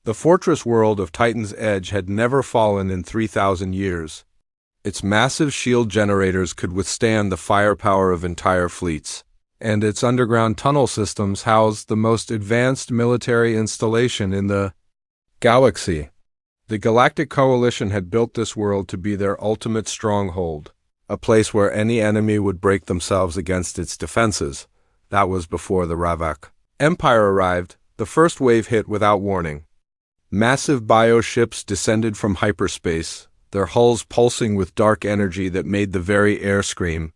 The fortress world of Titan's Edge had never fallen in 3,000 years. Its massive shield generators could withstand the firepower of entire fleets, and its underground tunnel systems housed the most advanced military installation in the galaxy. The Galactic Coalition had built this world to be their ultimate stronghold, a place where any enemy would break themselves against its defenses. That was before the Ravak Empire arrived. The first wave hit without warning. Massive bioships descended from hyperspace, their hulls pulsing with dark energy that made the very air scream.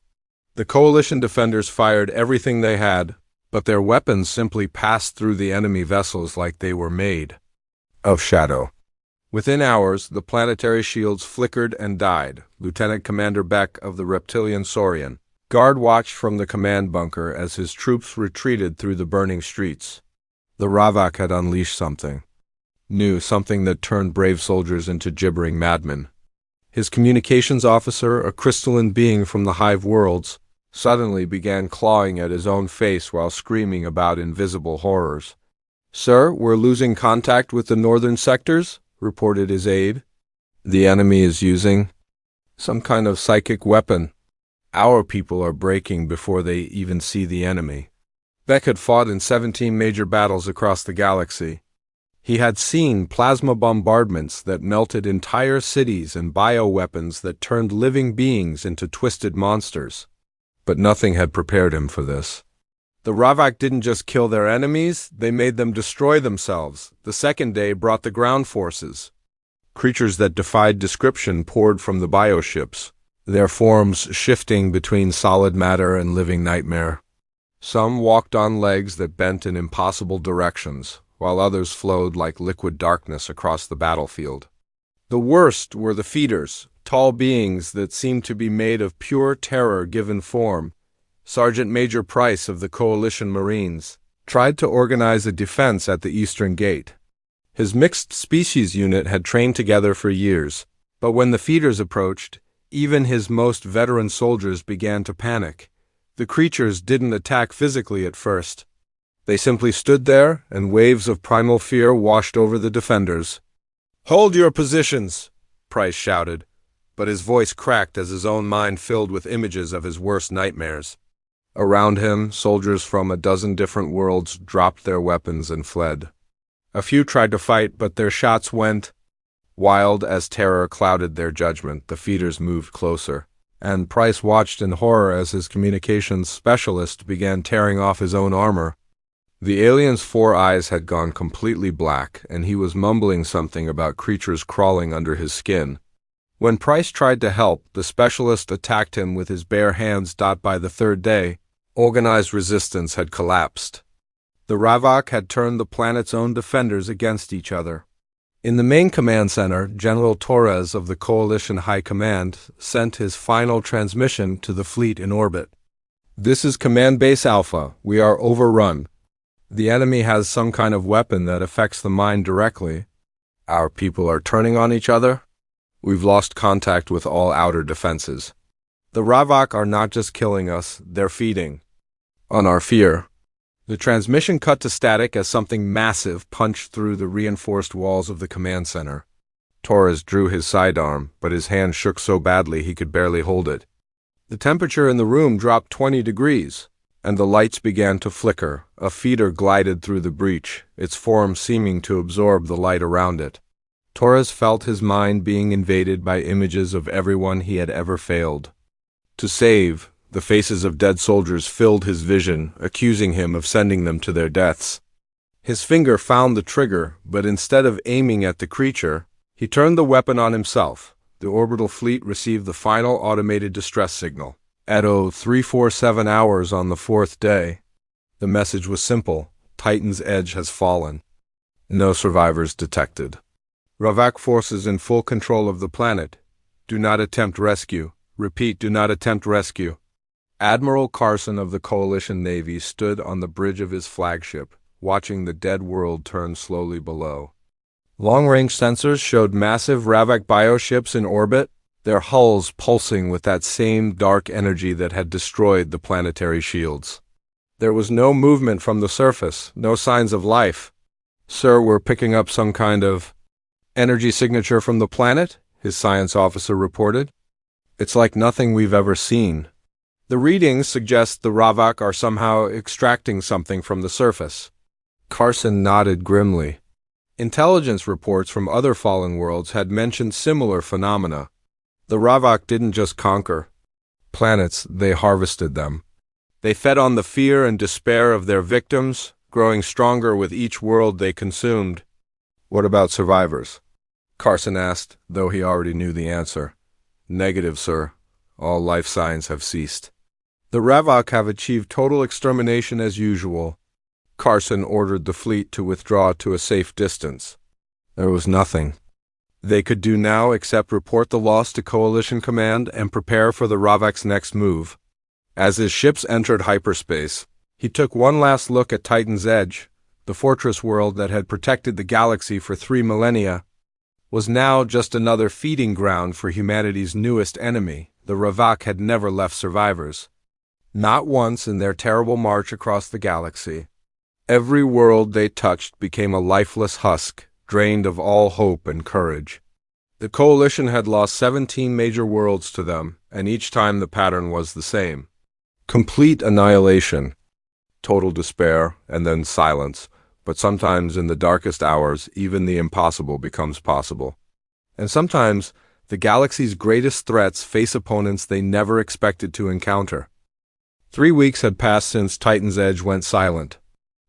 The Coalition defenders fired everything they had, but their weapons simply passed through the enemy vessels like they were made of shadow. Within hours, the planetary shields flickered and died. Lieutenant Commander Beck of the Reptilian Saurian Guard watched from the command bunker as his troops retreated through the burning streets. The Ravak had unleashed something new, something that turned brave soldiers into gibbering madmen. His communications officer, a crystalline being from the Hive worlds, suddenly began clawing at his own face while screaming about invisible horrors. "Sir, we're losing contact with the northern sectors," reported his aide. "The enemy is using some kind of psychic weapon. Our people are breaking before they even see the enemy." Beck had fought in 17 major battles across the galaxy. He had seen plasma bombardments that melted entire cities and bioweapons that turned living beings into twisted monsters. But nothing had prepared him for this. The Ravak didn't just kill their enemies, they made them destroy themselves. The second day brought the ground forces. Creatures that defied description poured from the bioships, their forms shifting between solid matter and living nightmare. Some walked on legs that bent in impossible directions, while others flowed like liquid darkness across the battlefield. The worst were the feeders, tall beings that seemed to be made of pure terror given form. Sergeant Major Price of the Coalition Marines tried to organize a defense at the Eastern Gate. His mixed species unit had trained together for years, but when the feeders approached, even his most veteran soldiers began to panic. The creatures didn't attack physically at first. They simply stood there, and waves of primal fear washed over the defenders. "Hold your positions!" Price shouted, but his voice cracked as his own mind filled with images of his worst nightmares. Around him, soldiers from a dozen different worlds dropped their weapons and fled. A few tried to fight, but their shots went wild as terror clouded their judgment. The feeders moved closer, and Price watched in horror as his communications specialist began tearing off his own armor. The alien's 4 eyes had gone completely black, and he was mumbling something about creatures crawling under his skin. When Price tried to help, the specialist attacked him with his bare hands. By the third day, organized resistance had collapsed. The Ravak had turned the planet's own defenders against each other. In the main command center, General Torres of the Coalition High Command sent his final transmission to the fleet in orbit. "This is Command Base Alpha. We are overrun. The enemy has some kind of weapon that affects the mind directly. Our people are turning on each other. We've lost contact with all outer defenses. The Ravak are not just killing us, they're feeding on our fear." The transmission cut to static as something massive punched through the reinforced walls of the command center. Torres drew his sidearm, but his hand shook so badly he could barely hold it. The temperature in the room dropped 20 degrees. And the lights began to flicker. A feeder glided through the breach, its form seeming to absorb the light around it. Torres felt his mind being invaded by images of everyone he had ever failed to save. The faces of dead soldiers filled his vision, accusing him of sending them to their deaths. His finger found the trigger, but instead of aiming at the creature, he turned the weapon on himself. The orbital fleet received the final automated distress signal. At 0347 hours on the 4th day, the message was simple: Titan's Edge has fallen. No survivors detected. Ravak forces in full control of the planet. Do not attempt rescue. Repeat, do not attempt rescue. Admiral Carson of the Coalition Navy stood on the bridge of his flagship, watching the dead world turn slowly below. Long-range sensors showed massive Ravak bioships in orbit, their hulls pulsing with that same dark energy that had destroyed the planetary shields. There was no movement from the surface, no signs of life. Sir, we're picking up some kind of energy signature from the planet, his science officer reported. It's like nothing we've ever seen. The readings suggest the Ravak are somehow extracting something from the surface. Carson nodded grimly. Intelligence reports from other fallen worlds had mentioned similar phenomena. The Ravak didn't just conquer planets, they harvested them. They fed on the fear and despair of their victims, growing stronger with each world they consumed. What about survivors? Carson asked, though he already knew the answer. Negative, sir. All life signs have ceased. The Ravak have achieved total extermination as usual. Carson ordered the fleet to withdraw to a safe distance. There was nothing they could do now except report the loss to Coalition Command and prepare for the Ravak's next move. As his ships entered hyperspace, he took one last look at Titan's Edge. The fortress world that had protected the galaxy for 3 millennia was now just another feeding ground for humanity's newest enemy. The Ravak had never left survivors. Not once in their terrible march across the galaxy. Every world they touched became a lifeless husk, drained of all hope and courage. The Coalition had lost 17 major worlds to them, and each time the pattern was the same. Complete annihilation, total despair, and then silence. But sometimes in the darkest hours, even the impossible becomes possible. And sometimes the galaxy's greatest threats face opponents they never expected to encounter. 3 weeks had passed since Titan's Edge went silent.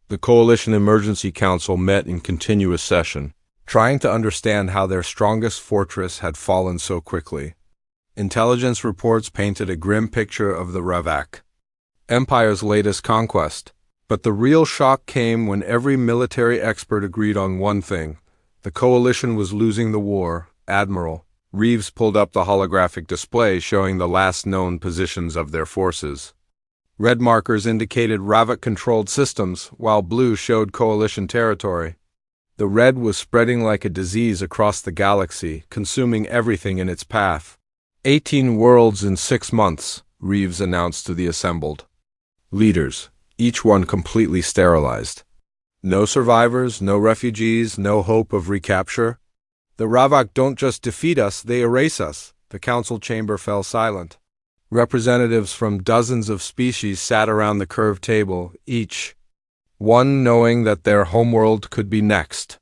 The Coalition Emergency Council met in continuous session, trying to understand how their strongest fortress had fallen so quickly. Intelligence reports painted a grim picture of the Ravak, Empire's latest conquest. But the real shock came when every military expert agreed on one thing. The Coalition was losing the war. Admiral Reeves pulled up the holographic display showing the last known positions of their forces. Red markers indicated Ravak-controlled systems, while blue showed Coalition territory. The red was spreading like a disease across the galaxy, consuming everything in its path. 18 worlds in 6 months, Reeves announced to the assembled leaders, each one completely sterilized. No survivors, no refugees, no hope of recapture. The Ravak don't just defeat us, they erase us. The council chamber fell silent. Representatives from dozens of species sat around the curved table, each one knowing that their homeworld could be next.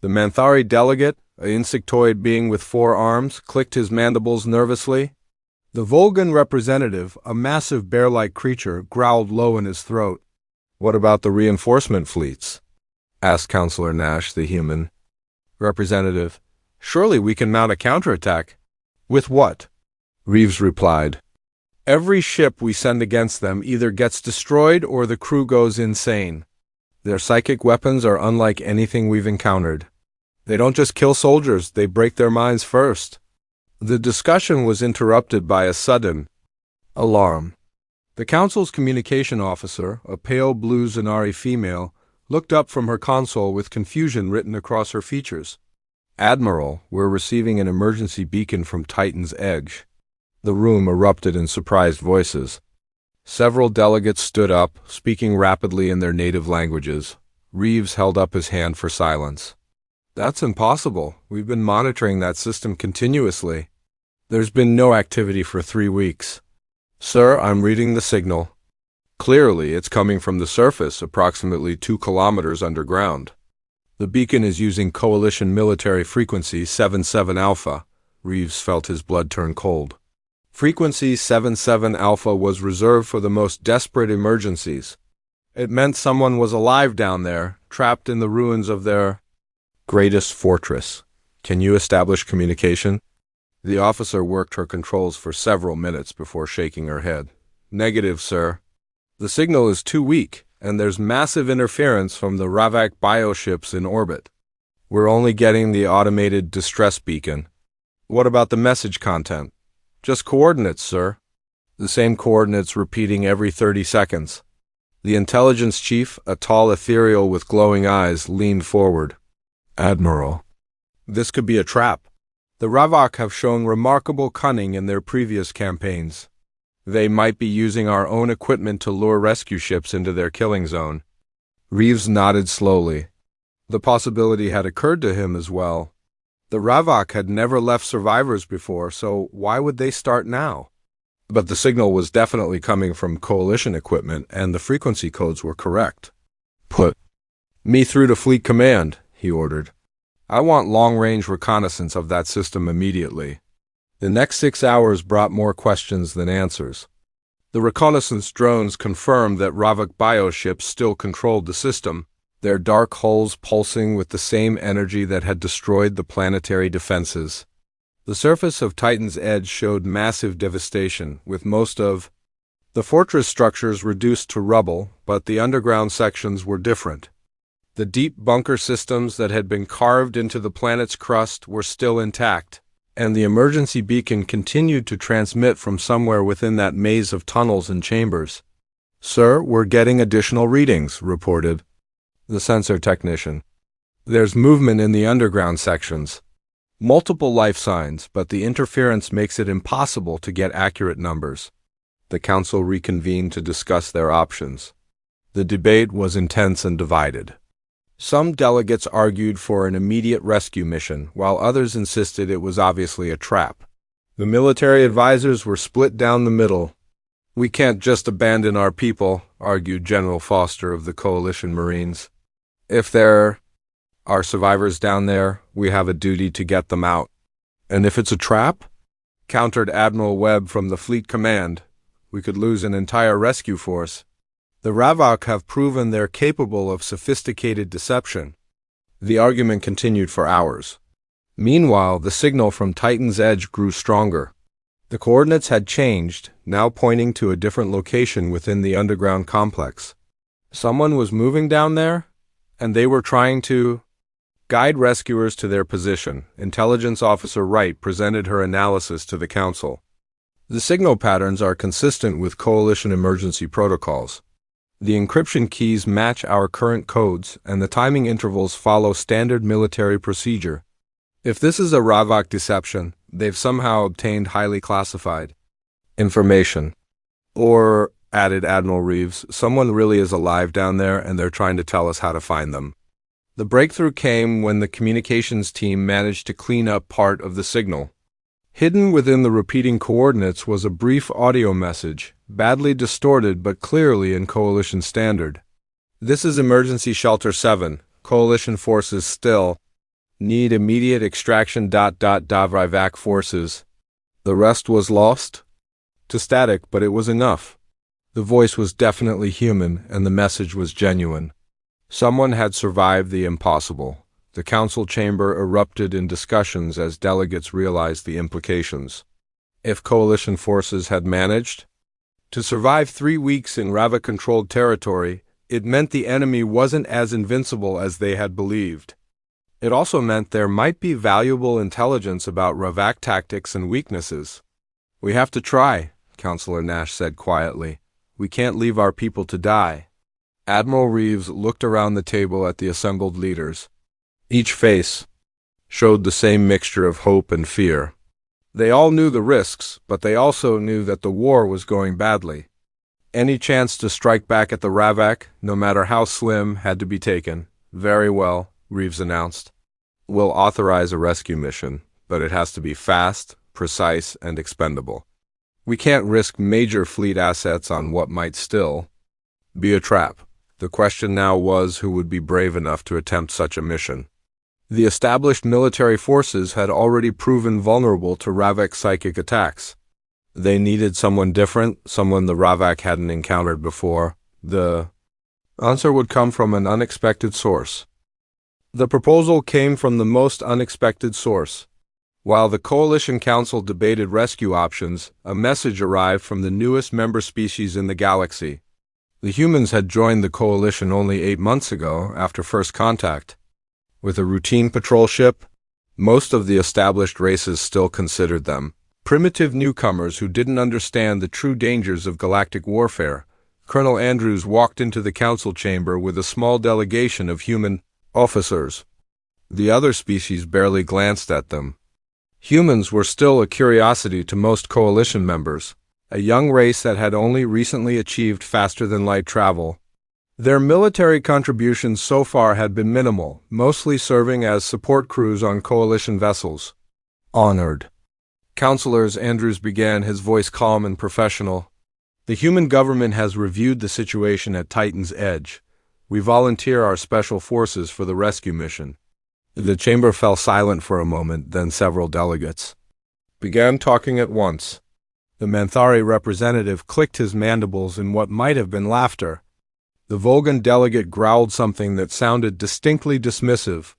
The Manthari delegate, an insectoid being with 4 arms, clicked his mandibles nervously. The Volgan representative, a massive bear-like creature, growled low in his throat. What about the reinforcement fleets? Asked Counselor Nash, the human. Representative, surely we can mount a counterattack. With what? Reeves replied. Every ship we send against them either gets destroyed or the crew goes insane. Their psychic weapons are unlike anything we've encountered. They don't just kill soldiers, they break their minds first. The discussion was interrupted by a sudden alarm. The council's communication officer, a pale blue Zanari female, looked up from her console with confusion written across her features. Admiral, we're receiving an emergency beacon from Titan's Edge. The room erupted in surprised voices. Several delegates stood up, speaking rapidly in their native languages. Reeves held up his hand for silence. That's impossible. We've been monitoring that system continuously. There's been no activity for 3 weeks. Sir, I'm reading the signal. Clearly, it's coming from the surface, approximately 2 kilometers underground. The beacon is using Coalition military frequency 77 Alpha. Reeves felt his blood turn cold. Frequency 77 Alpha was reserved for the most desperate emergencies. It meant someone was alive down there, trapped in the ruins of their greatest fortress. Can you establish communication? The officer worked her controls for several minutes before shaking her head. Negative, sir. The signal is too weak, and there's massive interference from the Ravak bioships in orbit. We're only getting the automated distress beacon. What about the message content? Just coordinates, sir. The same coordinates repeating every 30 seconds. The intelligence chief, a tall ethereal with glowing eyes, leaned forward. Admiral, this could be a trap. The Ravak have shown remarkable cunning in their previous campaigns. They might be using our own equipment to lure rescue ships into their killing zone. Reeves nodded slowly. The possibility had occurred to him as well. The Ravak had never left survivors before, so why would they start now? But the signal was definitely coming from Coalition equipment, and the frequency codes were correct. "Put me through to Fleet Command," he ordered. "I want long-range reconnaissance of that system immediately." The next 6 hours brought more questions than answers. The reconnaissance drones confirmed that Ravak bioships still controlled the system, their dark hulls pulsing with the same energy that had destroyed the planetary defenses. The surface of Titan's Edge showed massive devastation, with most of the fortress structures reduced to rubble, but the underground sections were different. The deep bunker systems that had been carved into the planet's crust were still intact, and the emergency beacon continued to transmit from somewhere within that maze of tunnels and chambers. "Sir, we're getting additional readings," reported the sensor technician. "There's movement in the underground sections. Multiple life signs, but the interference makes it impossible to get accurate numbers." The council reconvened to discuss their options. The debate was intense and divided. Some delegates argued for an immediate rescue mission, while others insisted it was obviously a trap. The military advisors were split down the middle. "We can't just abandon our people," argued General Foster of the Coalition Marines. "If there are survivors down there, we have a duty to get them out." "And if it's a trap?" countered Admiral Webb from the Fleet Command. "We could lose an entire rescue force." The Ravak have proven they're capable of sophisticated deception. The argument continued for hours. Meanwhile, the signal from Titan's Edge grew stronger. The coordinates had changed, now pointing to a different location within the underground complex. Someone was moving down there, and they were trying to guide rescuers to their position. Intelligence Officer Wright presented her analysis to the Council. "The signal patterns are consistent with Coalition emergency protocols. The encryption keys match our current codes, and the timing intervals follow standard military procedure. If this is a Ravak deception, they've somehow obtained highly classified information. Or," added Admiral Reeves, "someone really is alive down there and they're trying to tell us how to find them." The breakthrough came when the communications team managed to clean up part of the signal. Hidden within the repeating coordinates was a brief audio message, badly distorted but clearly in Coalition standard. "This is Emergency Shelter 7. Coalition forces still need immediate extraction. Ravak forces." The rest was lost to static, but it was enough. The voice was definitely human, and the message was genuine. Someone had survived the impossible. The council chamber erupted in discussions as delegates realized the implications. If Coalition forces had managed to survive 3 weeks in Ravak-controlled territory, it meant the enemy wasn't as invincible as they had believed. It also meant there might be valuable intelligence about Ravak tactics and weaknesses. "We have to try," Counselor Nash said quietly. "We can't leave our people to die." Admiral Reeves looked around the table at the assembled leaders. Each face showed the same mixture of hope and fear. They all knew the risks, but they also knew that the war was going badly. Any chance to strike back at the Ravak, no matter how slim, had to be taken. "Very well," Reeves announced. "We'll authorize a rescue mission, but it has to be fast, precise, and expendable. We can't risk major fleet assets on what might still be a trap." The question now was who would be brave enough to attempt such a mission. The established military forces had already proven vulnerable to Ravak psychic attacks. They needed someone different, someone the Ravak hadn't encountered before. The answer would come from an unexpected source. The proposal came from the most unexpected source. While the Coalition Council debated rescue options, a message arrived from the newest member species in the galaxy. The humans had joined the Coalition only 8 months ago, after first contact. With a routine patrol ship, most of the established races still considered them primitive newcomers who didn't understand the true dangers of galactic warfare. Colonel Andrews walked into the council chamber with a small delegation of human officers. The other species barely glanced at them. Humans were still a curiosity to most Coalition members, a young race that had only recently achieved faster-than-light travel. Their military contributions so far had been minimal, mostly serving as support crews on coalition vessels. Honored. Counselors, Andrews began, his voice calm and professional. The human government has reviewed the situation at Titan's Edge. We volunteer our special forces for the rescue mission. The chamber fell silent for a moment, then several delegates began talking at once. The Manthari representative clicked his mandibles in what might have been laughter. The Volgan delegate growled something that sounded distinctly dismissive.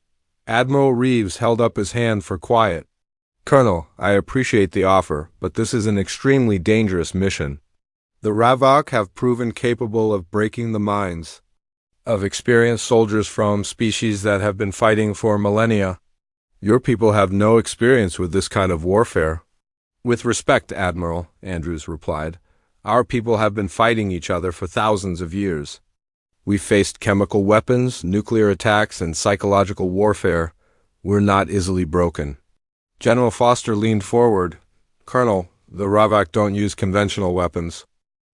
Admiral Reeves held up his hand for quiet. Colonel, I appreciate the offer, but this is an extremely dangerous mission. The Ravak have proven capable of breaking the minds of experienced soldiers from species that have been fighting for millennia. Your people have no experience with this kind of warfare. With respect, Admiral, Andrews replied, our people have been fighting each other for thousands of years. We've faced chemical weapons, nuclear attacks, and psychological warfare. We're not easily broken. General Foster leaned forward. Colonel, the Ravak don't use conventional weapons.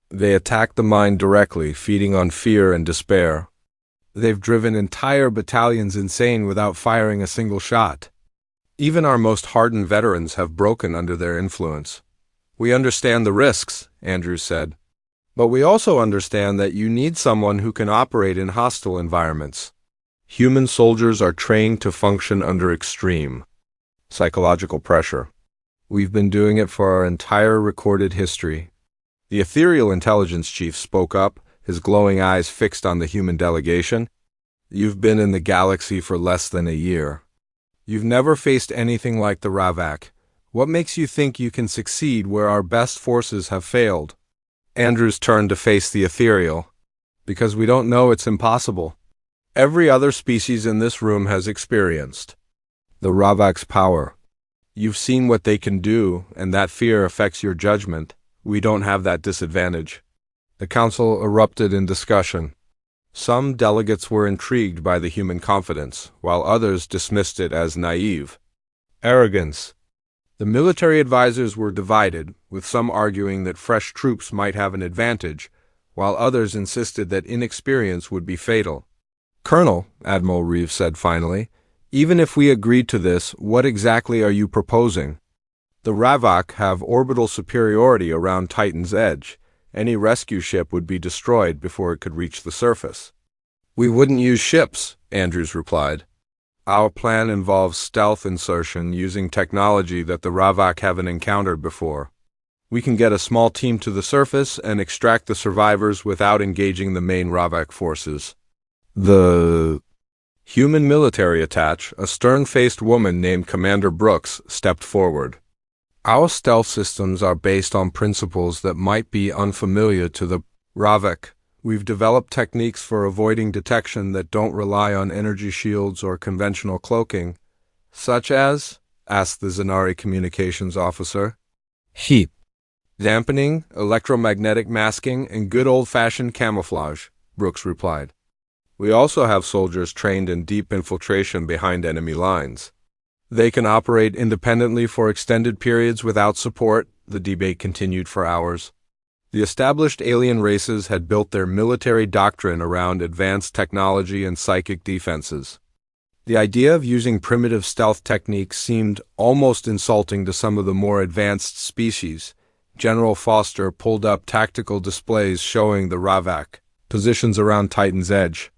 They attack the mind directly, feeding on fear and despair. They've driven entire battalions insane without firing a single shot. Even our most hardened veterans have broken under their influence. We understand the risks, Andrews said. But we also understand that you need someone who can operate in hostile environments. Human soldiers are trained to function under extreme psychological pressure. We've been doing it for our entire recorded history. The ethereal intelligence chief spoke up, his glowing eyes fixed on the human delegation. You've been in the galaxy for less than a year. You've never faced anything like the Ravak. What makes you think you can succeed where our best forces have failed? Andrews turned to face the ethereal. Because we don't know it's impossible. Every other species in this room has experienced the Ravak's power. You've seen what they can do, and that fear affects your judgment. We don't have that disadvantage. The council erupted in discussion. Some delegates were intrigued by the human confidence, while others dismissed it as naive. Arrogance. The military advisors were divided, with some arguing that fresh troops might have an advantage, while others insisted that inexperience would be fatal. Colonel, Admiral Reeves said finally, even if we agreed to this, what exactly are you proposing? The Ravak have orbital superiority around Titan's Edge. Any rescue ship would be destroyed before it could reach the surface. We wouldn't use ships, Andrews replied. Our plan involves stealth insertion using technology that the Ravak haven't encountered before. We can get a small team to the surface and extract the survivors without engaging the main Ravak forces. The human military attach, a stern-faced woman named Commander Brooks, stepped forward. Our stealth systems are based on principles that might be unfamiliar to the Ravak. We've developed techniques for avoiding detection that don't rely on energy shields or conventional cloaking, such as, asked the Zanari communications officer. Heat. Dampening, electromagnetic masking, and good old-fashioned camouflage, Brooks replied. We also have soldiers trained in deep infiltration behind enemy lines. They can operate independently for extended periods without support. The debate continued for hours. The established alien races had built their military doctrine around advanced technology and psychic defenses. The idea of using primitive stealth techniques seemed almost insulting to some of the more advanced species. General Foster pulled up tactical displays showing the Ravak positions around Titan's Edge.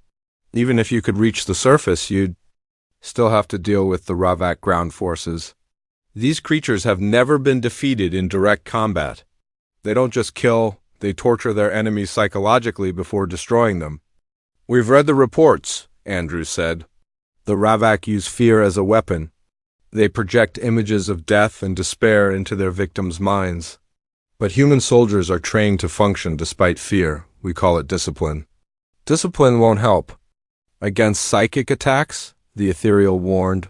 Even if you could reach the surface, you'd still have to deal with the Ravak ground forces. These creatures have never been defeated in direct combat. They don't just kill, they torture their enemies psychologically before destroying them. We've read the reports, Andrews said. The Ravak use fear as a weapon. They project images of death and despair into their victims' minds. But human soldiers are trained to function despite fear. We call it discipline. Discipline won't help. Against psychic attacks, the ethereal warned,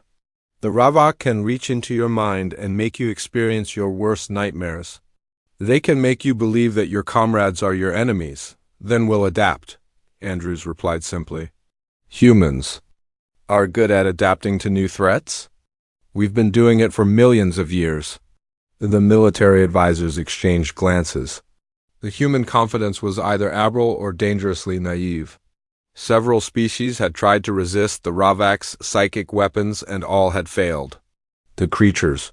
the Ravak can reach into your mind and make you experience your worst nightmares. They can make you believe that your comrades are your enemies. Then we'll adapt, Andrews replied simply. Humans are good at adapting to new threats? We've been doing it for millions of years. The military advisors exchanged glances. The human confidence was either abral or dangerously naive. Several species had tried to resist the Ravak's psychic weapons and all had failed. The creatures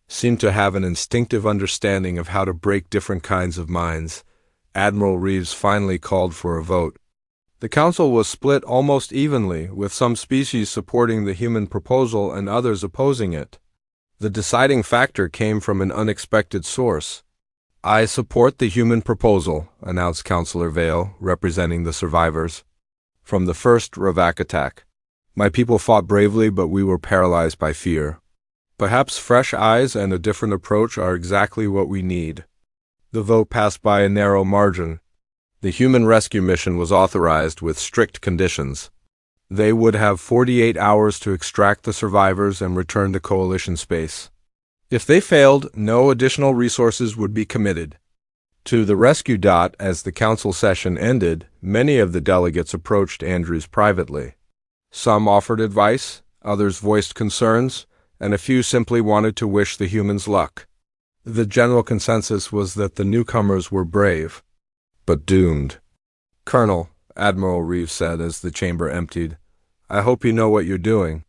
seemed to have an instinctive understanding of how to break different kinds of minds. Admiral Reeves finally called for a vote. The council was split almost evenly, with some species supporting the human proposal and others opposing it. The deciding factor came from an unexpected source. "I support the human proposal," announced Councillor Vale, representing the survivors from the first Ravak attack. "My people fought bravely, but we were paralyzed by fear. Perhaps fresh eyes and a different approach are exactly what we need." The vote passed by a narrow margin. The human rescue mission was authorized with strict conditions. They would have 48 hours to extract the survivors and return to Coalition space. If they failed, no additional resources would be committed to the rescue. As the council session ended, many of the delegates approached Andrews privately. Some offered advice, others voiced concerns, and a few simply wanted to wish the humans luck. The general consensus was that the newcomers were brave, but doomed. "Colonel," Admiral Reeves said as the chamber emptied, "I hope you know what you're doing.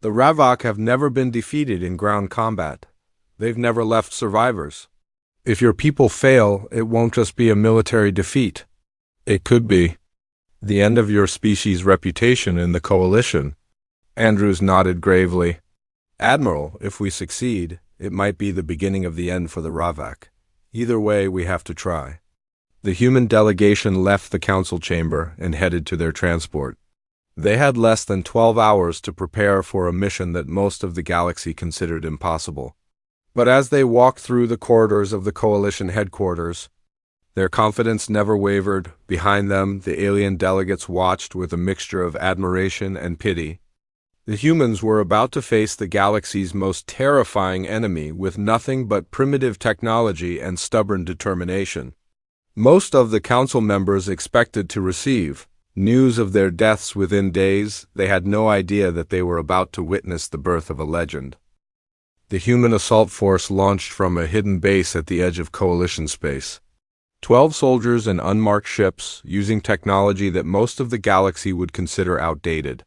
The Ravak have never been defeated in ground combat. They've never left survivors. If your people fail, it won't just be a military defeat. It could be the end of your species' reputation in the Coalition." Andrews nodded gravely. "Admiral, if we succeed, it might be the beginning of the end for the Ravak. Either way, we have to try." The human delegation left the council chamber and headed to their transport. They had less than 12 hours to prepare for a mission that most of the galaxy considered impossible. But as they walked through the corridors of the Coalition headquarters, their confidence never wavered. Behind them, the alien delegates watched with a mixture of admiration and pity. The humans were about to face the galaxy's most terrifying enemy with nothing but primitive technology and stubborn determination. Most of the council members expected to receive news of their deaths within days. They had no idea that they were about to witness the birth of a legend. The human assault force launched from a hidden base at the edge of Coalition space. 12 soldiers and unmarked ships, using technology that most of the galaxy would consider outdated.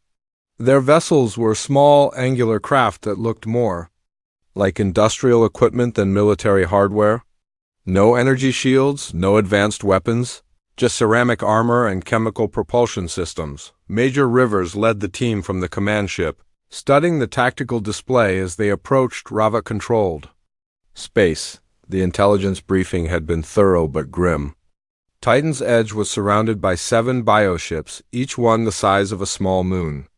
Their vessels were small, angular craft that looked more like industrial equipment than military hardware. No energy shields, no advanced weapons, just ceramic armor and chemical propulsion systems. Major Rivers led the team from the command ship, studying the tactical display as they approached Rava-controlled space. The intelligence briefing had been thorough but grim. Titan's Edge was surrounded by 7 bioships, each one the size of a small moon.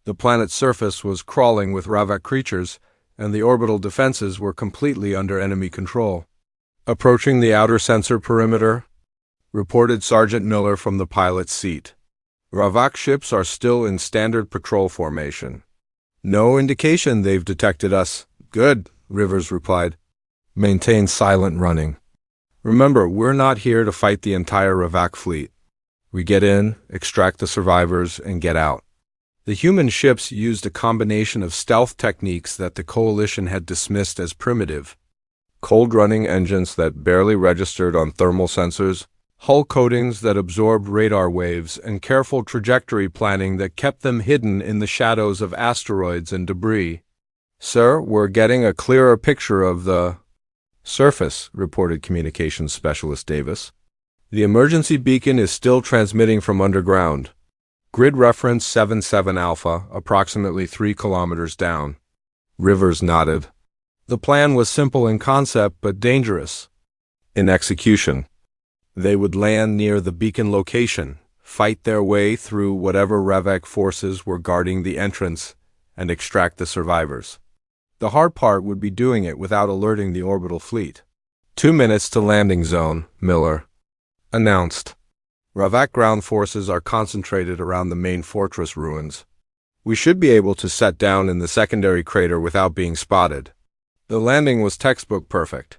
The planet's surface was crawling with Ravak creatures, and the orbital defenses were completely under enemy control. "Approaching the outer sensor perimeter," reported Sergeant Miller from the pilot's seat. "Ravak ships are still in standard patrol formation. No indication they've detected us." "Good," Rivers replied. "Maintain silent running. Remember, we're not here to fight the entire Ravak fleet. We get in, extract the survivors, and get out." The human ships used a combination of stealth techniques that the Coalition had dismissed as primitive. Cold-running engines that barely registered on thermal sensors, hull coatings that absorbed radar waves, and careful trajectory planning that kept them hidden in the shadows of asteroids and debris. "Sir, we're getting a clearer picture of the surface," reported Communications Specialist Davis. "The emergency beacon is still transmitting from underground. Grid reference 77 Alpha, approximately 3 kilometers down." Rivers nodded. The plan was simple in concept but dangerous in execution. They would land near the beacon location, fight their way through whatever Ravak forces were guarding the entrance, and extract the survivors. The hard part would be doing it without alerting the orbital fleet. 2 minutes to landing zone, Miller announced. Ravak ground forces are concentrated around the main fortress ruins. We should be able to set down in the secondary crater without being spotted. The landing was textbook perfect.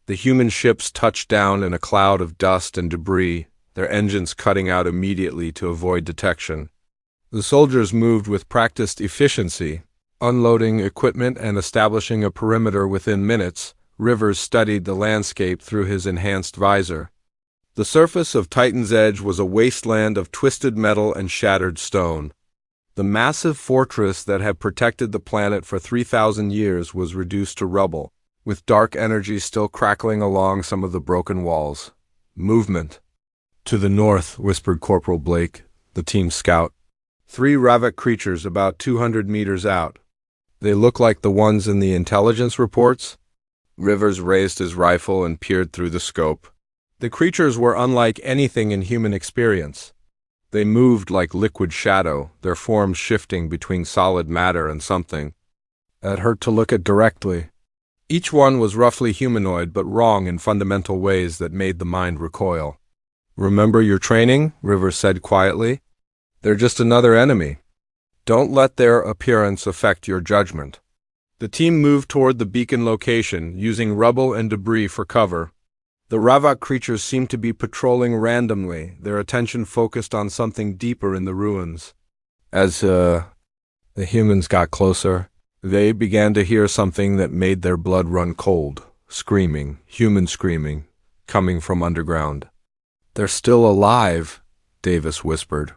The human ships touched down in a cloud of dust and debris, their engines cutting out immediately to avoid detection. The soldiers moved with practiced efficiency, unloading equipment and establishing a perimeter within minutes. Rivers studied the landscape through his enhanced visor. The surface of Titan's Edge was a wasteland of twisted metal and shattered stone. The massive fortress that had protected the planet for 3,000 years was reduced to rubble, with dark energy still crackling along some of the broken walls. Movement. To the north, whispered Corporal Blake, the team scout. 3 Ravak creatures about 200 meters out. They look like the ones in the intelligence reports? Rivers raised his rifle and peered through the scope. The creatures were unlike anything in human experience. They moved like liquid shadow, their forms shifting between solid matter and something. It hurt to look at directly. Each one was roughly humanoid but wrong in fundamental ways that made the mind recoil. Remember your training? Rivers said quietly. They're just another enemy. Don't let their appearance affect your judgment. The team moved toward the beacon location, using rubble and debris for cover. The Ravak creatures seemed to be patrolling randomly, their attention focused on something deeper in the ruins. As the humans got closer, they began to hear something that made their blood run cold. Screaming, human screaming, coming from underground. They're still alive, Davis whispered.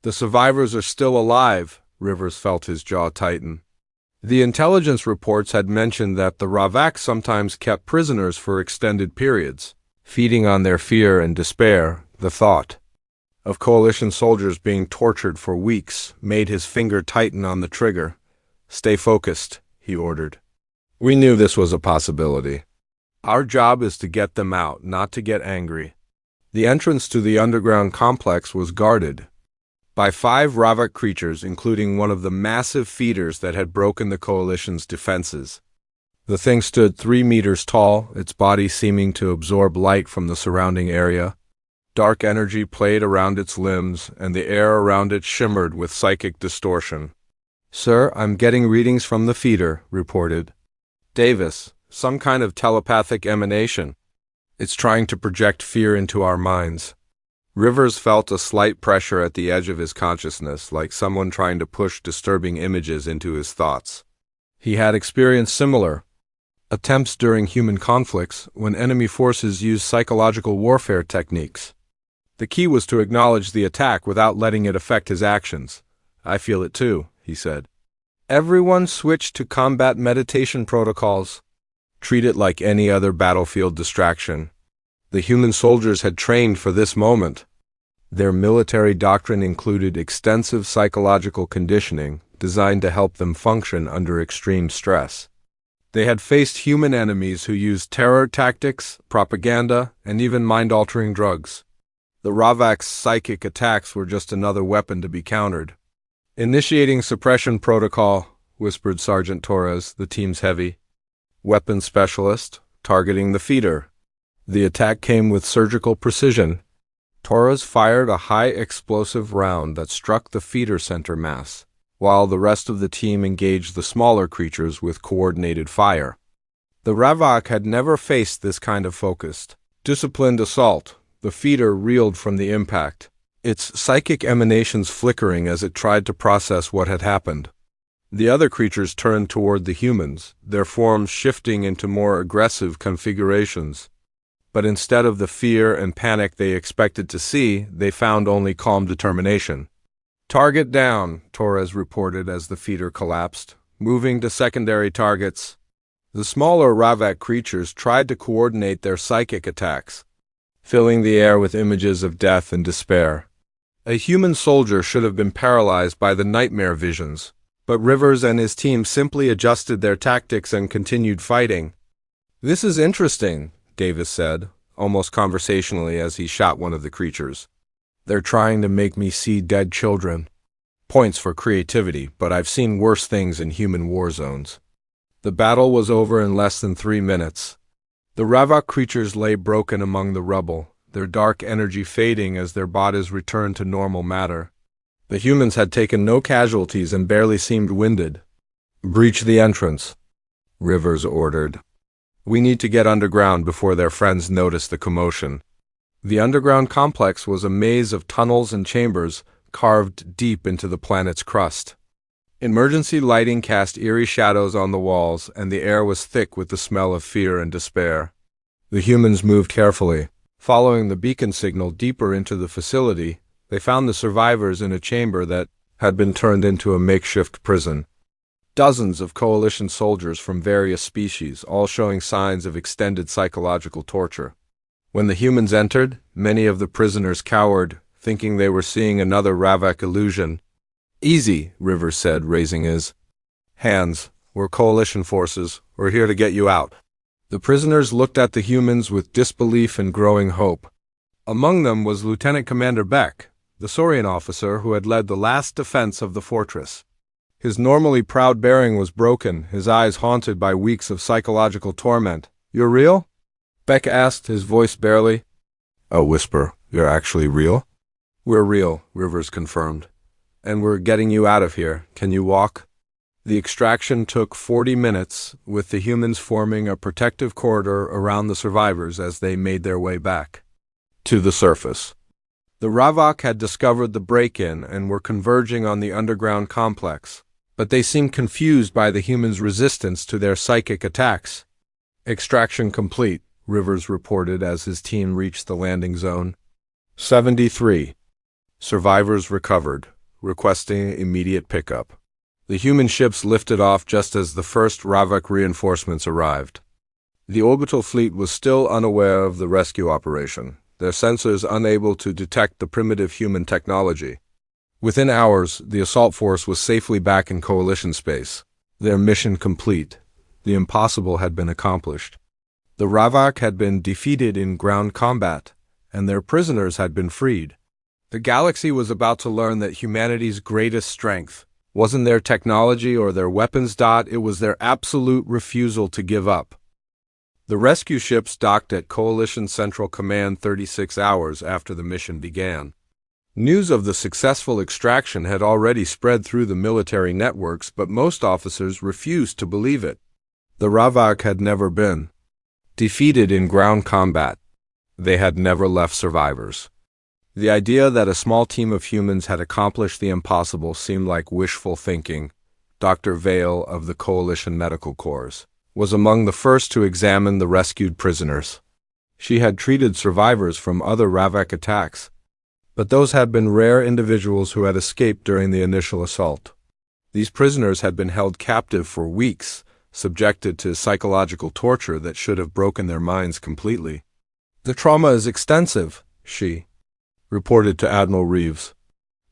The survivors are still alive, Rivers felt his jaw tighten. The intelligence reports had mentioned that the Ravak sometimes kept prisoners for extended periods, feeding on their fear and despair. The thought of coalition soldiers being tortured for weeks made his finger tighten on the trigger. Stay focused, he ordered. We knew this was a possibility. Our job is to get them out, not to get angry. The entrance to the underground complex was guarded by 5 Ravak creatures, including one of the massive feeders that had broken the Coalition's defenses. The thing stood 3 meters tall, its body seeming to absorb light from the surrounding area. Dark energy played around its limbs, and the air around it shimmered with psychic distortion. Sir, I'm getting readings from the feeder, reported Davis. Some kind of telepathic emanation. It's trying to project fear into our minds. Rivers felt a slight pressure at the edge of his consciousness, like someone trying to push disturbing images into his thoughts. He had experienced similar attempts during human conflicts when enemy forces used psychological warfare techniques. The key was to acknowledge the attack without letting it affect his actions. I feel it too, he said. Everyone switched to combat meditation protocols. Treat it like any other battlefield distraction. The human soldiers had trained for this moment. Their military doctrine included extensive psychological conditioning designed to help them function under extreme stress. They had faced human enemies who used terror tactics, propaganda, and even mind-altering drugs. The Ravak's psychic attacks were just another weapon to be countered. Initiating suppression protocol, whispered Sergeant Torres, the team's heavy weapons specialist, targeting the feeder. The attack came with surgical precision. Torres fired a high-explosive round that struck the feeder center mass, while the rest of the team engaged the smaller creatures with coordinated fire. The Ravak had never faced this kind of focused, disciplined assault. The feeder reeled from the impact, its psychic emanations flickering as it tried to process what had happened. The other creatures turned toward the humans, their forms shifting into more aggressive configurations. But instead of the fear and panic they expected to see, they found only calm determination. Target down, Torres reported as the feeder collapsed, moving to secondary targets. The smaller Ravak creatures tried to coordinate their psychic attacks, filling the air with images of death and despair. A human soldier should have been paralyzed by the nightmare visions, but Rivers and his team simply adjusted their tactics and continued fighting. This is interesting, Davis said, almost conversationally as he shot one of the creatures. They're trying to make me see dead children. Points for creativity, but I've seen worse things in human war zones. The battle was over in less than 3 minutes. The Ravak creatures lay broken among the rubble, their dark energy fading as their bodies returned to normal matter. The humans had taken no casualties and barely seemed winded. Breach the entrance, Rivers ordered. We need to get underground before their friends notice the commotion. The underground complex was a maze of tunnels and chambers carved deep into the planet's crust. Emergency lighting cast eerie shadows on the walls, and the air was thick with the smell of fear and despair. The humans moved carefully, Following the beacon signal deeper into the facility, they found the survivors in a chamber that had been turned into a makeshift prison. Dozens of coalition soldiers from various species, all showing signs of extended psychological torture. When the humans entered, many of the prisoners cowered, thinking they were seeing another Ravak illusion. "Easy," Rivers said, raising his hands. "We're coalition forces. We're here to get you out." The prisoners looked at the humans with disbelief and growing hope. Among them was Lieutenant Commander Beck, the Saurian officer who had led the last defense of the fortress. His normally proud bearing was broken, his eyes haunted by weeks of psychological torment. "You're real?" Beck asked, his voice barely a whisper. "You're actually real?" "We're real," Rivers confirmed. "And we're getting you out of here. Can you walk?" The extraction took 40 minutes, with the humans forming a protective corridor around the survivors as they made their way back to the surface. The Ravak had discovered the break-in and were converging on the underground complex, but they seemed confused by the humans' resistance to their psychic attacks. "Extraction complete," Rivers reported as his team reached the landing zone. 73. Survivors recovered, requesting immediate pickup. The human ships lifted off just as the first Ravak reinforcements arrived. The orbital fleet was still unaware of the rescue operation, their sensors unable to detect the primitive human technology. Within hours, the assault force was safely back in coalition space. Their mission complete. The impossible had been accomplished. The Ravak had been defeated in ground combat, and their prisoners had been freed. The galaxy was about to learn that humanity's greatest strength wasn't their technology or their weapons. It was their absolute refusal to give up. The rescue ships docked at Coalition Central Command 36 hours after the mission began. News of the successful extraction had already spread through the military networks, but most officers refused to believe it. The Ravak had never been defeated in ground combat. They had never left survivors. The idea that a small team of humans had accomplished the impossible seemed like wishful thinking. Dr. Vale of the Coalition Medical Corps was among the first to examine the rescued prisoners. She had treated survivors from other Ravak attacks, but those had been rare individuals who had escaped during the initial assault. These prisoners had been held captive for weeks, subjected to psychological torture that should have broken their minds completely. "The trauma is extensive," she reported to Admiral Reeves.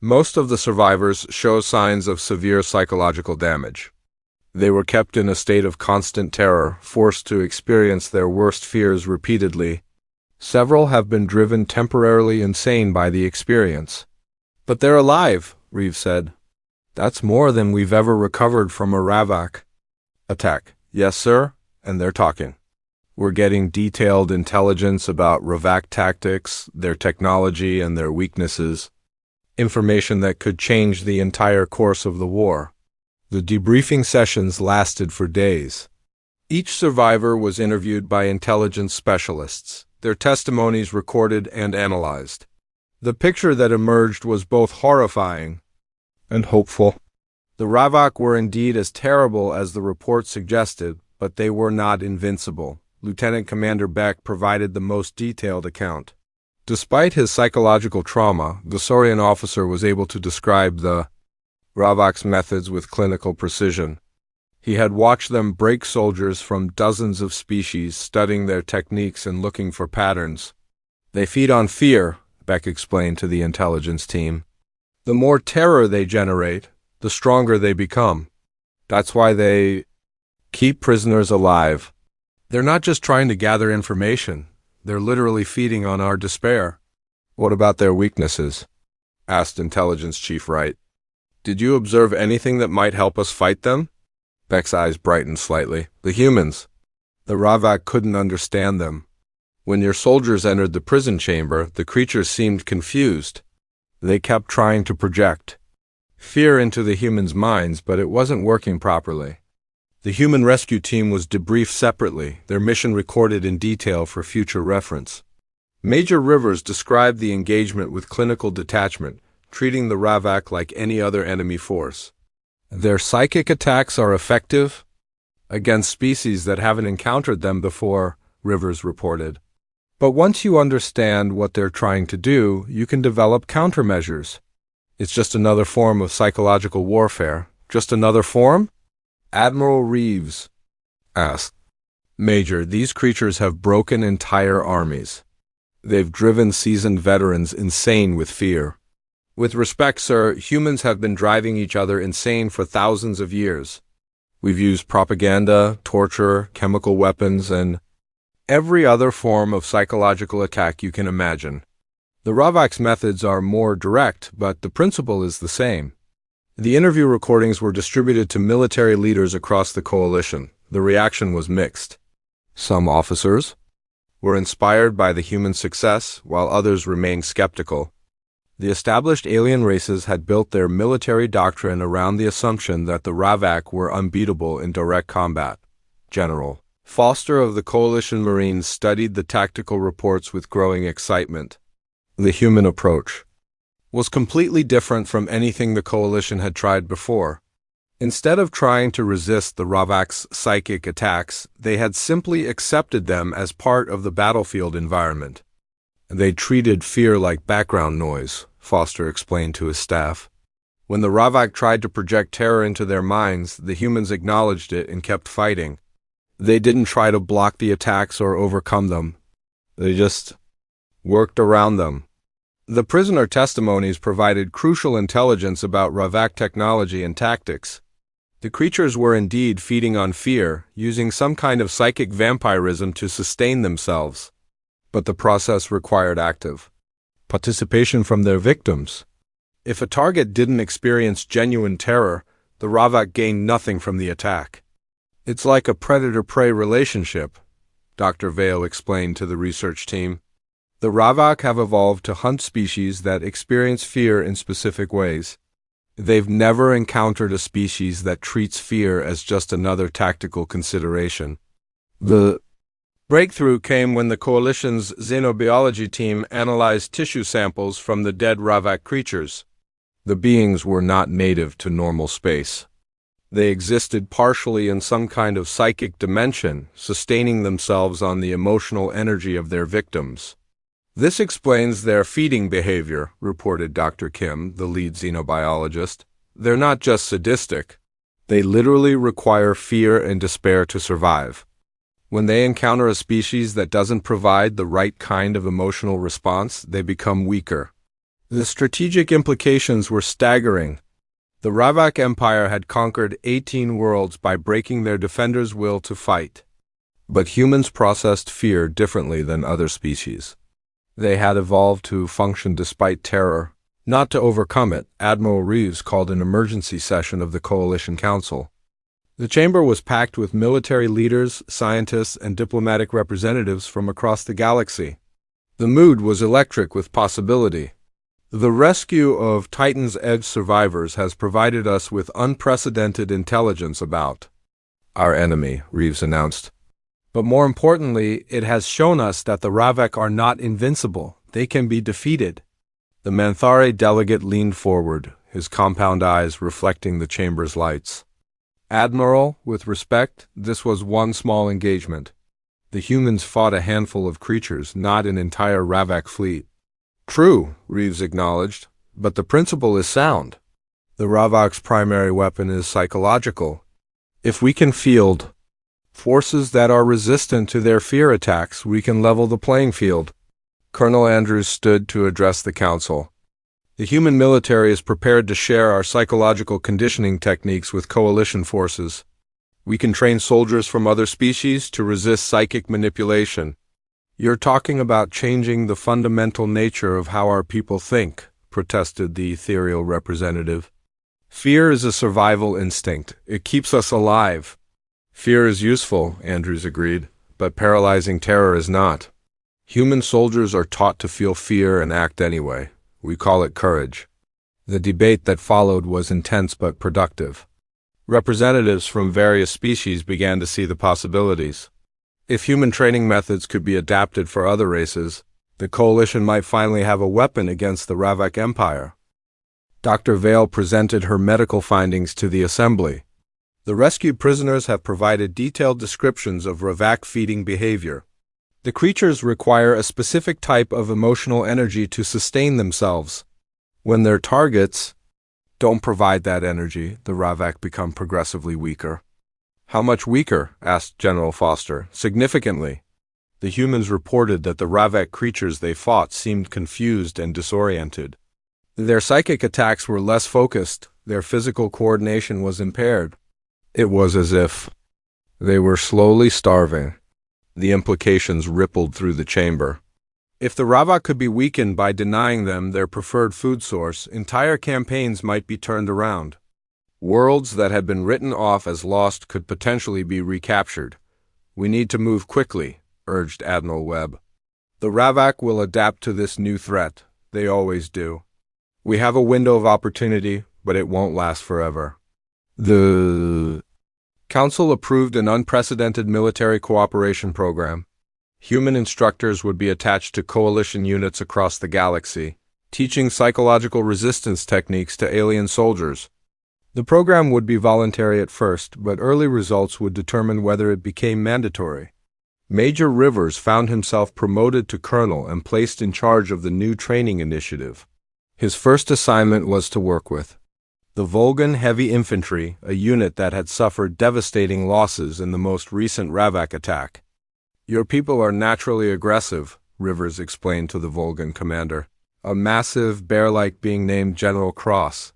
"Most of the survivors show signs of severe psychological damage. They were kept in a state of constant terror, forced to experience their worst fears repeatedly. Several have been driven temporarily insane by the experience." "But they're alive," Reeves said. "That's more than we've ever recovered from a Ravak attack." "Yes, sir, and they're talking. We're getting detailed intelligence about Ravak tactics, their technology, and their weaknesses. Information that could change the entire course of the war." The debriefing sessions lasted for days. Each survivor was interviewed by intelligence specialists, their testimonies recorded and analyzed. The picture that emerged was both horrifying and hopeful. The Ravak were indeed as terrible as the report suggested, but they were not invincible. Lieutenant Commander Beck provided the most detailed account. Despite his psychological trauma, the Saurian officer was able to describe the Ravak's methods with clinical precision. He had watched them break soldiers from dozens of species, studying their techniques and looking for patterns. "They feed on fear," Beck explained to the intelligence team. "The more terror they generate, the stronger they become. That's why they keep prisoners alive. They're not just trying to gather information, they're literally feeding on our despair." "What about their weaknesses?" asked Intelligence Chief Wright. "Did you observe anything that might help us fight them?" Beck's eyes brightened slightly. "The humans. The Ravak couldn't understand them. When your soldiers entered the prison chamber, the creatures seemed confused. They kept trying to project fear into the humans' minds, but it wasn't working properly." The human rescue team was debriefed separately, their mission recorded in detail for future reference. Major Rivers described the engagement with clinical detachment, treating the Ravak like any other enemy force. "Their psychic attacks are effective against species that haven't encountered them before," Rivers reported. But once you understand what they're trying to do, you can develop countermeasures. It's just another form of psychological warfare. Just another form? Admiral Reeves asked. Major, these creatures have broken entire armies. They've driven seasoned veterans insane with fear. With respect, sir, humans have been driving each other insane for thousands of years. We've used propaganda, torture, chemical weapons, and every other form of psychological attack you can imagine. The Ravak's methods are more direct, but the principle is the same. The interview recordings were distributed to military leaders across the coalition. The reaction was mixed. Some officers were inspired by the human success, while others remained skeptical. The established alien races had built their military doctrine around the assumption that the Ravak were unbeatable in direct combat. General Foster of the Coalition Marines studied the tactical reports with growing excitement. The human approach was completely different from anything the Coalition had tried before. Instead of trying to resist the Ravak's psychic attacks, they had simply accepted them as part of the battlefield environment. They treated fear like background noise, Foster explained to his staff. When the Ravak tried to project terror into their minds, the humans acknowledged it and kept fighting. They didn't try to block the attacks or overcome them. They just worked around them. The prisoner testimonies provided crucial intelligence about Ravak technology and tactics. The creatures were indeed feeding on fear, using some kind of psychic vampirism to sustain themselves. But the process required active participation from their victims. If a target didn't experience genuine terror, the Ravak gained nothing from the attack. It's like a predator-prey relationship, Dr. Vale explained to the research team. The Ravak have evolved to hunt species that experience fear in specific ways. They've never encountered a species that treats fear as just another tactical consideration. The breakthrough came when the Coalition's xenobiology team analyzed tissue samples from the dead Ravak creatures. The beings were not native to normal space. They existed partially in some kind of psychic dimension, sustaining themselves on the emotional energy of their victims. This explains their feeding behavior, reported Dr. Kim, the lead xenobiologist. They're not just sadistic. They literally require fear and despair to survive. When they encounter a species that doesn't provide the right kind of emotional response, they become weaker. The strategic implications were staggering. The Ravak Empire had conquered 18 worlds by breaking their defenders' will to fight. But humans processed fear differently than other species. They had evolved to function despite terror, not to overcome it. Admiral Reeves called an emergency session of the Coalition Council. The chamber was packed with military leaders, scientists, and diplomatic representatives from across the galaxy. The mood was electric with possibility. The rescue of Titan's Edge survivors has provided us with unprecedented intelligence about our enemy, Reeves announced. But more importantly, it has shown us that the Ravak are not invincible. They can be defeated. The Manthare delegate leaned forward, his compound eyes reflecting the chamber's lights. Admiral, with respect, this was one small engagement. The humans fought a handful of creatures, not an entire Ravak fleet. True, Reeves acknowledged, but the principle is sound. The Ravak's primary weapon is psychological. If we can field forces that are resistant to their fear attacks, we can level the playing field. Colonel Andrews stood to address the council. The human military is prepared to share our psychological conditioning techniques with coalition forces. We can train soldiers from other species to resist psychic manipulation. You're talking about changing the fundamental nature of how our people think, protested the ethereal representative. Fear is a survival instinct. It keeps us alive. Fear is useful, Andrews agreed, but paralyzing terror is not. Human soldiers are taught to feel fear and act anyway. We call it courage. The debate that followed was intense but productive. Representatives from various species began to see the possibilities. If human training methods could be adapted for other races, the Coalition might finally have a weapon against the Ravak Empire. Dr. Vale presented her medical findings to the assembly. The rescued prisoners have provided detailed descriptions of Ravak feeding behavior. The creatures require a specific type of emotional energy to sustain themselves. When their targets don't provide that energy, the Ravak become progressively weaker. How much weaker? Asked General Foster. Significantly. The humans reported that the Ravak creatures they fought seemed confused and disoriented. Their psychic attacks were less focused, their physical coordination was impaired. It was as if they were slowly starving. The implications rippled through the chamber. If the Ravak could be weakened by denying them their preferred food source, entire campaigns might be turned around. Worlds that had been written off as lost could potentially be recaptured. We need to move quickly, urged Admiral Webb. The Ravak will adapt to this new threat. They always do. We have a window of opportunity, but it won't last forever. The Council approved an unprecedented military cooperation program. Human instructors would be attached to coalition units across the galaxy, teaching psychological resistance techniques to alien soldiers. The program would be voluntary at first, but early results would determine whether it became mandatory. Major Rivers found himself promoted to colonel and placed in charge of the new training initiative. His first assignment was to work with the Volgan Heavy Infantry, a unit that had suffered devastating losses in the most recent Ravak attack. Your people are naturally aggressive, Rivers explained to the Volgan commander. A massive, bear-like being named General Cross.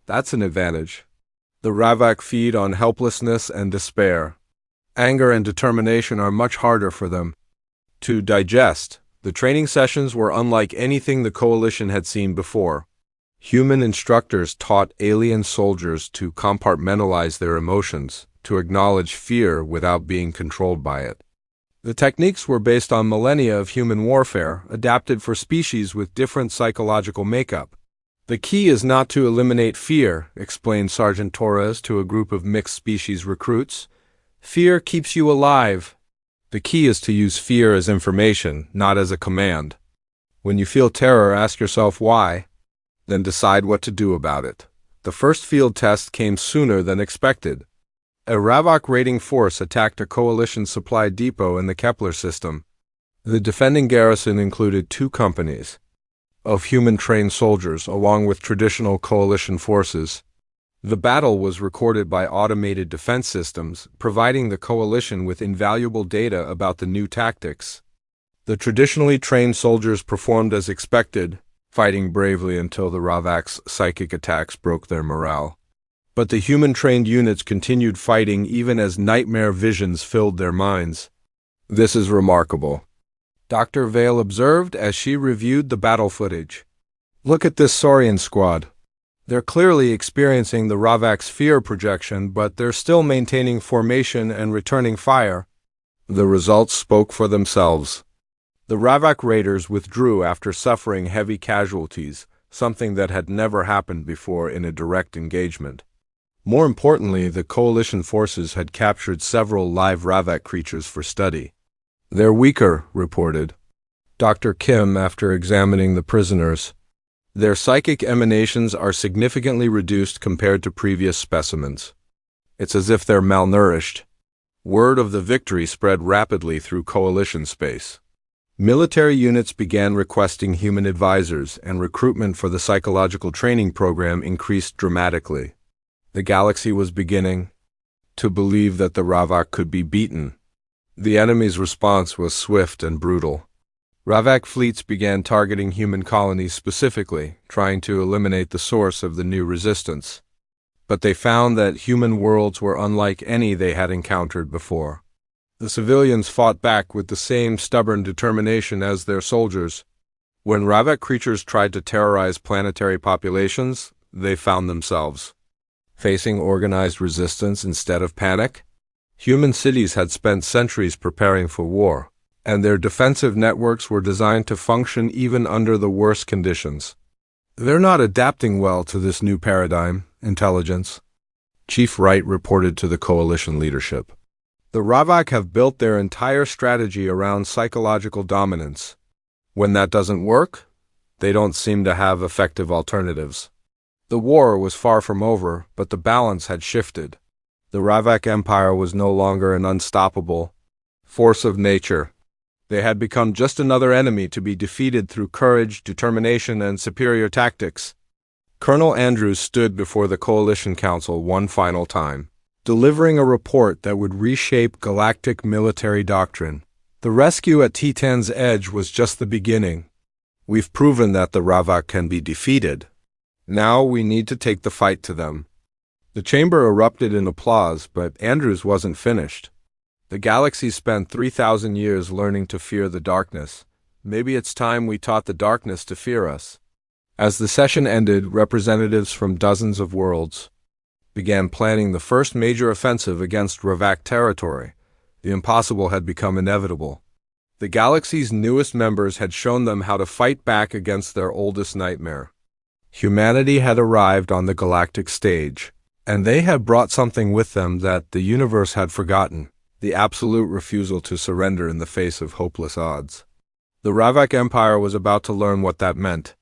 That's an advantage. The Ravak feed on helplessness and despair. Anger and determination are much harder for them to digest. The training sessions were unlike anything the Coalition had seen before. Human instructors taught alien soldiers to compartmentalize their emotions, to acknowledge fear without being controlled by it. The techniques were based on millennia of human warfare, adapted for species with different psychological makeup. The key is not to eliminate fear, explained Sergeant Torres to a group of mixed-species recruits. Fear keeps you alive. The key is to use fear as information, not as a command. When you feel terror, ask yourself why, then decide what to do about it. The first field test came sooner than expected. A Ravak raiding force attacked a Coalition supply depot in the Kepler system. The defending garrison included 2 companies of human-trained soldiers, along with traditional Coalition forces. The battle was recorded by automated defense systems, providing the Coalition with invaluable data about the new tactics. The traditionally trained soldiers performed as expected, fighting bravely until the Ravak's psychic attacks broke their morale. But the human-trained units continued fighting even as nightmare visions filled their minds. This is remarkable, Dr. Vale observed as she reviewed the battle footage. Look at this Saurian squad. They're clearly experiencing the Ravak's fear projection, but they're still maintaining formation and returning fire. The results spoke for themselves. The Ravak raiders withdrew after suffering heavy casualties, something that had never happened before in a direct engagement. More importantly, the Coalition forces had captured several live Ravak creatures for study. They're weaker, reported Dr. Kim after examining the prisoners. Their psychic emanations are significantly reduced compared to previous specimens. It's as if they're malnourished. Word of the victory spread rapidly through Coalition space. Military units began requesting human advisors, and recruitment for the psychological training program increased dramatically. The galaxy was beginning to believe that the Ravak could be beaten. The enemy's response was swift and brutal. Ravak fleets began targeting human colonies specifically, trying to eliminate the source of the new resistance. But they found that human worlds were unlike any they had encountered before. The civilians fought back with the same stubborn determination as their soldiers. When Ravak creatures tried to terrorize planetary populations, they found themselves facing organized resistance instead of panic. Human cities had spent centuries preparing for war, and their defensive networks were designed to function even under the worst conditions. They're not adapting well to this new paradigm, intelligence, Chief Wright reported to the Coalition leadership. The Ravak have built their entire strategy around psychological dominance. When that doesn't work, they don't seem to have effective alternatives. The war was far from over, but the balance had shifted. The Ravak Empire was no longer an unstoppable force of nature. They had become just another enemy to be defeated through courage, determination, and superior tactics. Colonel Andrews stood before the Coalition Council one final time, delivering a report that would reshape galactic military doctrine. The rescue at Titan's Edge was just the beginning. We've proven that the Ravak can be defeated. Now we need to take the fight to them. The chamber erupted in applause, but Andrews wasn't finished. The galaxy spent 3,000 years learning to fear the darkness. Maybe it's time we taught the darkness to fear us. As the session ended, representatives from dozens of worlds began planning the first major offensive against Ravak territory. The impossible had become inevitable. The galaxy's newest members had shown them how to fight back against their oldest nightmare. Humanity had arrived on the galactic stage, and they had brought something with them that the universe had forgotten: the absolute refusal to surrender in the face of hopeless odds. The Ravak Empire was about to learn what that meant.